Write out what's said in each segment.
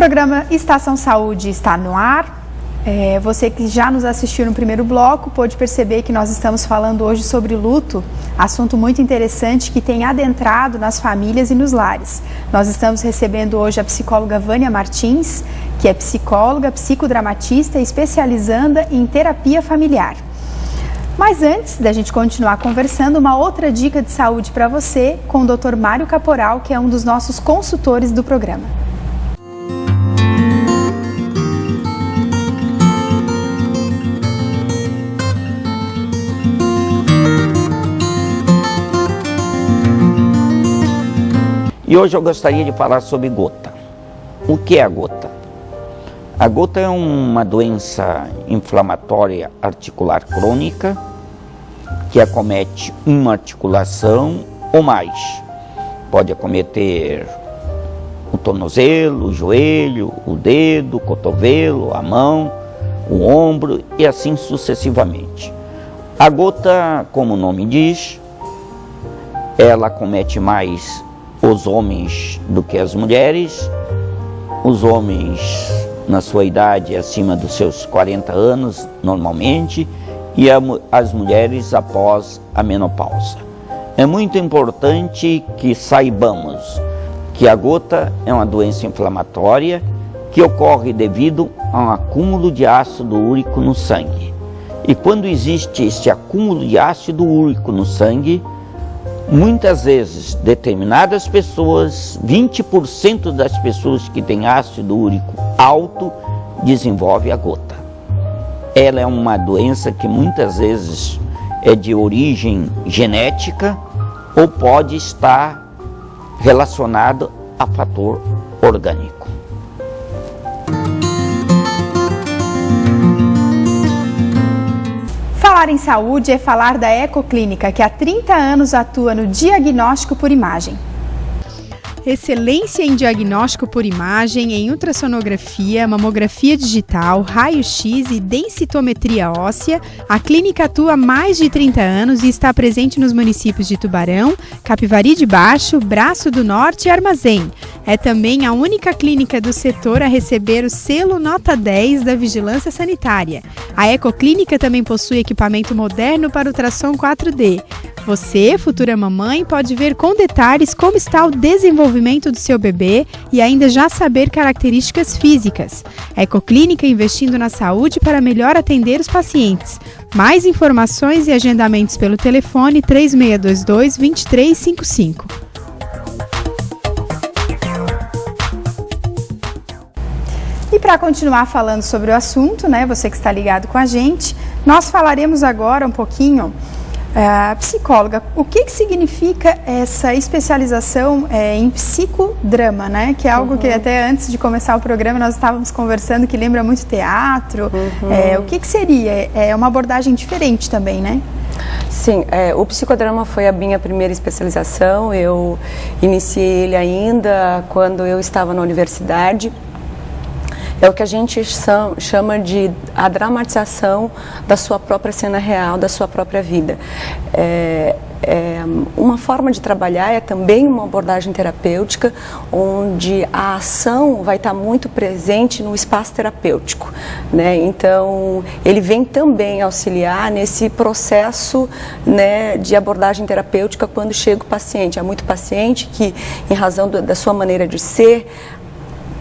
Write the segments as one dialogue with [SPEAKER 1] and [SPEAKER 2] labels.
[SPEAKER 1] programa Estação Saúde está no ar. Você que já nos assistiu no primeiro bloco pôde perceber que nós estamos falando hoje sobre luto, assunto muito interessante que tem adentrado nas famílias e nos lares. Nós estamos recebendo hoje a psicóloga Vânia Martins, que é psicóloga, psicodramatista e especializanda em terapia familiar. Mas antes da gente continuar conversando, uma outra dica de saúde para você com o Dr. Mário Caporal, que é um dos nossos consultores do programa.
[SPEAKER 2] E hoje eu gostaria de falar sobre gota. O que é a gota? A gota é uma doença inflamatória articular crônica que acomete uma articulação ou mais. Pode acometer o tornozelo, o joelho, o dedo, o cotovelo, a mão, o ombro e assim sucessivamente. A gota, como o nome diz, ela acomete mais os homens do que as mulheres. Os homens na sua idade acima dos seus 40 anos normalmente e as mulheres após a menopausa. É muito importante que saibamos que a gota é uma doença inflamatória que ocorre devido a um acúmulo de ácido úrico no sangue. E quando existe este acúmulo de ácido úrico no sangue, muitas vezes, determinadas pessoas, 20% das pessoas que têm ácido úrico alto, desenvolvem a gota. Ela é uma doença que muitas vezes é de origem genética ou pode estar relacionado a fator orgânico.
[SPEAKER 1] Falar em saúde é falar da Ecoclínica, que há 30 anos atua no diagnóstico por imagem. Excelência em diagnóstico por imagem, em ultrassonografia, mamografia digital, raio-x e densitometria óssea, a clínica atua há mais de 30 anos e está presente nos municípios de Tubarão, Capivari de Baixo, Braço do Norte e Armazém. É também a única clínica do setor a receber o selo Nota 10 da Vigilância Sanitária. A Ecoclínica também possui equipamento moderno para ultrassom 4D. Você, futura mamãe, pode ver com detalhes como está o desenvolvimento do seu bebê e ainda já saber características físicas. Ecoclínica investindo na saúde para melhor atender os pacientes. Mais informações e agendamentos pelo telefone 3622-2355. E para continuar falando sobre o assunto, né, você que está ligado com a gente, nós falaremos agora um pouquinho, psicóloga, o que significa essa especialização em psicodrama, né? Que é algo que até antes de começar o programa nós estávamos conversando, que lembra muito teatro. O que seria? É uma abordagem diferente também, né?
[SPEAKER 3] Sim, o psicodrama foi a minha primeira especialização. Eu iniciei ele ainda quando eu estava na universidade. É o que a gente chama de a dramatização da sua própria cena real, da sua própria vida. Uma forma de trabalhar é também uma abordagem terapêutica, onde a ação vai estar muito presente no espaço terapêutico, né? Então, ele vem também auxiliar nesse processo, né, de abordagem terapêutica quando chega o paciente. Há muito paciente que, em razão da sua maneira de ser,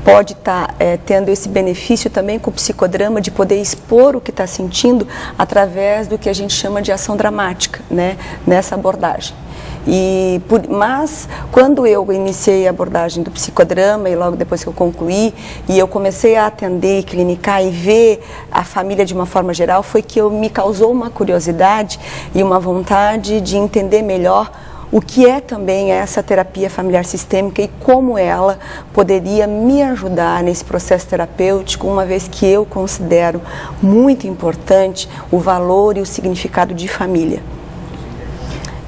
[SPEAKER 3] pode estar tendo esse benefício também com o psicodrama de poder expor o que está sentindo através do que a gente chama de ação dramática, né, nessa abordagem. Mas quando eu iniciei a abordagem do psicodrama e logo depois que eu concluí e eu comecei a atender, clinicar e ver a família de uma forma geral, foi que me causou uma curiosidade e uma vontade de entender melhor o que é também essa terapia familiar sistêmica e como ela poderia me ajudar nesse processo terapêutico, uma vez que eu considero muito importante o valor e o significado de família.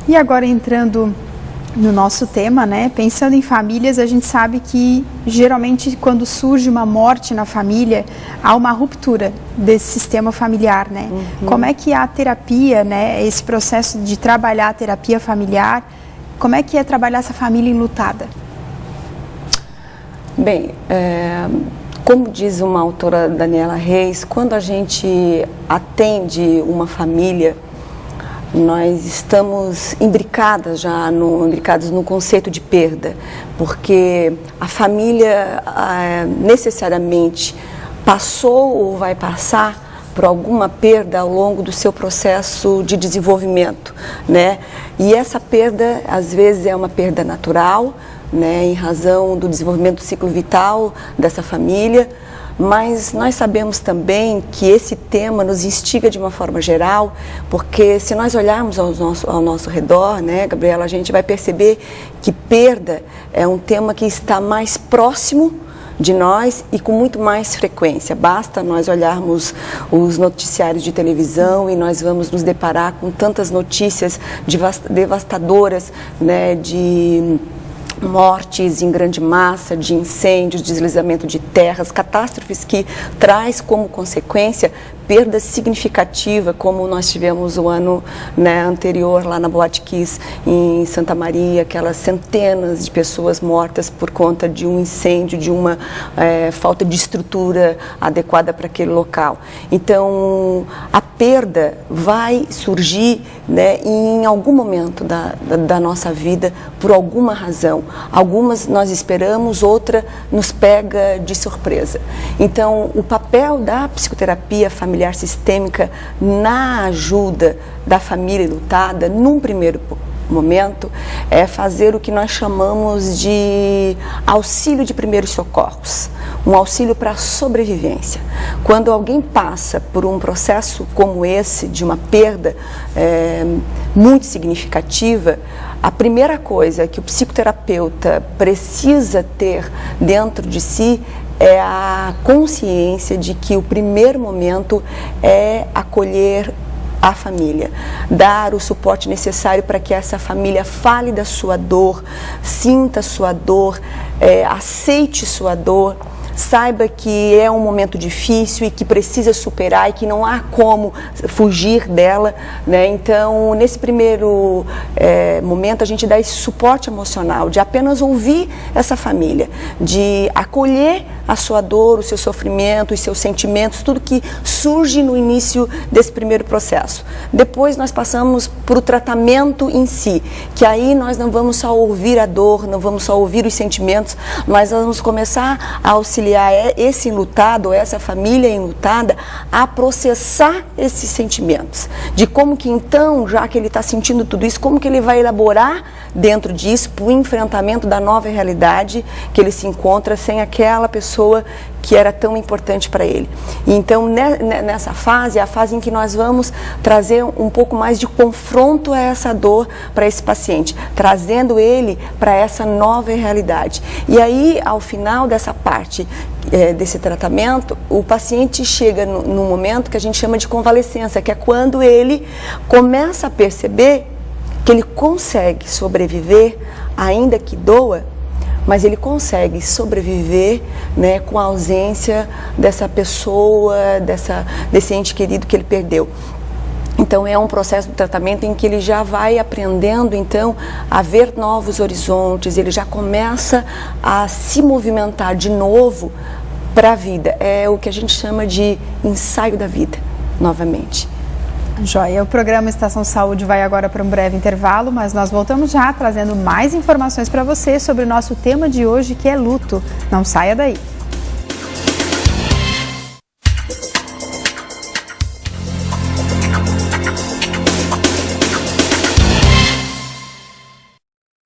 [SPEAKER 1] E agora entrando no nosso tema, né? Pensando em famílias, a gente sabe que geralmente quando surge uma morte na família, há uma ruptura desse sistema familiar, né? Como é que a terapia, né? Esse processo de trabalhar a terapia familiar, como é que é trabalhar essa família enlutada?
[SPEAKER 3] Bem, Como diz uma autora, Daniela Reis, quando a gente atende uma família, nós estamos imbricados no conceito de perda, porque a família necessariamente passou ou vai passar por alguma perda ao longo do seu processo de desenvolvimento, né? E essa perda, às vezes, é uma perda natural, né, em razão do desenvolvimento do ciclo vital dessa família, mas nós sabemos também que esse tema nos instiga de uma forma geral, porque se nós olharmos ao nosso redor, né, Gabriela, a gente vai perceber que perda é um tema que está mais próximo de nós e com muito mais frequência. Basta nós olharmos os noticiários de televisão e nós vamos nos deparar com tantas notícias devastadoras, né, de mortes em grande massa, de incêndios, deslizamento de terras, catástrofes que traz como consequência perda significativa, como nós tivemos o ano, né, anterior lá na Boate Kiss em Santa Maria, aquelas centenas de pessoas mortas por conta de um incêndio, de uma falta de estrutura adequada para aquele local. Então, a perda vai surgir, né, em algum momento da nossa vida, por alguma razão. Algumas nós esperamos, outra nos pega de surpresa. Então, o papel da psicoterapia familiar sistêmica na ajuda da família enlutada, num primeiro momento, é fazer o que nós chamamos de auxílio de primeiros socorros, um auxílio para a sobrevivência. Quando alguém passa por um processo como esse, de uma perda muito significativa, a primeira coisa que o psicoterapeuta precisa ter dentro de si é a consciência de que o primeiro momento é acolher a família, dar o suporte necessário para que essa família fale da sua dor, sinta sua dor, aceite sua dor, saiba que é um momento difícil e que precisa superar e que não há como fugir dela, né? Então, nesse primeiro momento, a gente dá esse suporte emocional, de apenas ouvir essa família, de acolher a sua dor, o seu sofrimento, os seus sentimentos, tudo que surge no início desse primeiro processo. Depois nós passamos para o tratamento em si, que aí nós não vamos só ouvir a dor, não vamos só ouvir os sentimentos, mas vamos começar a auxiliar esse enlutado, ou essa família enlutada, a processar esses sentimentos. De como que então, já que ele está sentindo tudo isso, como que ele vai elaborar dentro disso para o enfrentamento da nova realidade que ele se encontra sem aquela pessoa que era tão importante para ele. E então, nessa fase, é a fase em que nós vamos trazer um pouco mais de confronto a essa dor para esse paciente, trazendo ele para essa nova realidade. E aí, ao final dessa parte desse tratamento, o paciente chega num momento que a gente chama de convalescença, que é quando ele começa a perceber que ele consegue sobreviver, ainda que doa, mas ele consegue sobreviver, né, com a ausência dessa pessoa, desse ente querido que ele perdeu. Então, é um processo de tratamento em que ele já vai aprendendo, então, a ver novos horizontes, ele já começa a se movimentar de novo para a vida. É o que a gente chama de ensaio da vida, novamente.
[SPEAKER 1] Joia, o programa Estação Saúde vai agora para um breve intervalo, mas nós voltamos já trazendo mais informações para você sobre o nosso tema de hoje, que é luto. Não saia daí.